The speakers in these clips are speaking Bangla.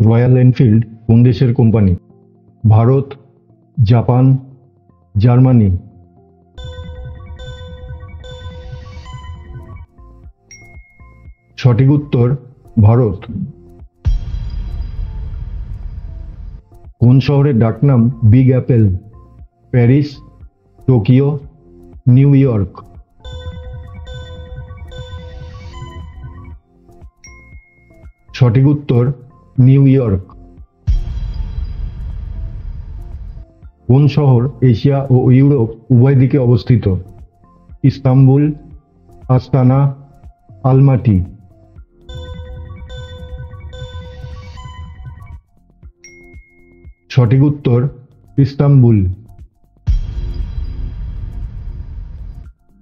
রয়্যাল এনফিল্ড কোন দেশের কোম্পানি? Bharat, Japan, Germany? সঠিক উত্তর ভারত। কোন শহরের ডাকনাম Big Apple? Paris, Tokyo, New York? সঠিক উত্তর নিউ ইয়র্ক। কোন শহর এশিয়া ও ইউরোপ উভয় দিকে অবস্থিত? ইস্তাম্বুল, আস্তানা, আলমাটি? সঠিক উত্তর ইস্তাম্বুল।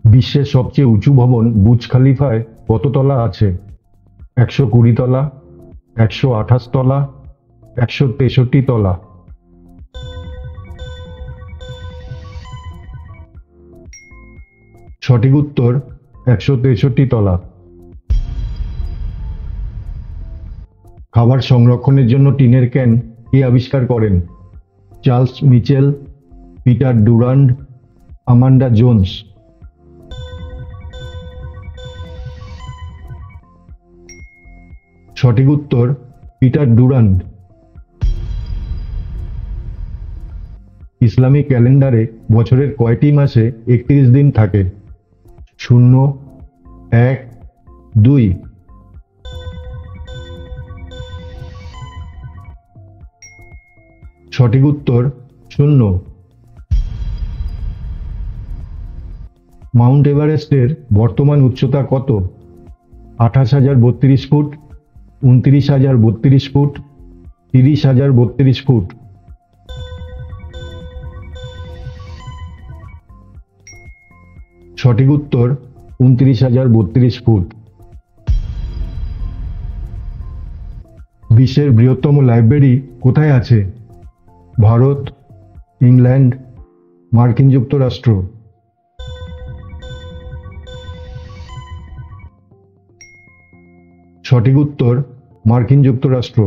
বিশ্বের সবচেয়ে উঁচু ভবন বুর্জ খলিফায় কত তলা আছে? 120 তলা, 128 তলা, 163 তলা? সঠিক উত্তর 163 তলা। খাবার সংরক্ষণের জন্য টিনের ক্যান কে আবিষ্কার করেন? Charles Mitchell, Peter Durand, Amanda Jones? সঠিক উত্তর পিটার ডুরান্ড। ইসলামিক ক্যালেন্ডারে বছরের কয়টি মাসে 31 দিন থাকে? 0, 1, 2? সঠিক উত্তর 0। মাউন্ট এভারেস্টের বর্তমান উচ্চতা কত? 28,032 ফুট, 29,032 ফুট, 30,032 ফুট? সঠিক উত্তর 29,032 ফুট। বিশ্বের বৃহত্তম লাইব্রেরি কোথায় আছে? ভারত, ইংল্যান্ড, মার্কিন যুক্তরাষ্ট্র? সঠিক উত্তর মার্কিন যুক্তরাষ্ট্র।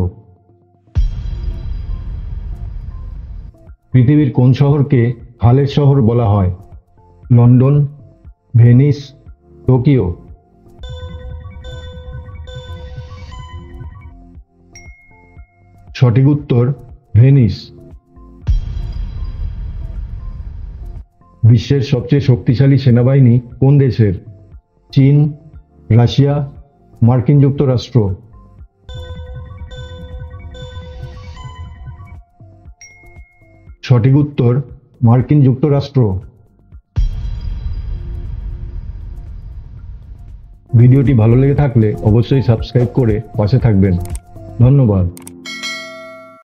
পৃথিবীর কোন শহরকে খালের শহর বলা হয়? London, Venice, Tokyo? সঠিক উত্তর ভেনিস। বিশ্বের সবচেয়ে শক্তিশালী সেনাবাহিনী কোন দেশের? চীন, রাশিয়া, মার্কিন যুক্তরাষ্ট্র? সঠিক উত্তর মার্কিন যুক্তরাষ্ট্র। ভিডিওটি ভালো লেগে থাকলে অবশ্যই সাবস্ক্রাইব করে পাশে থাকবেন। ধন্যবাদ।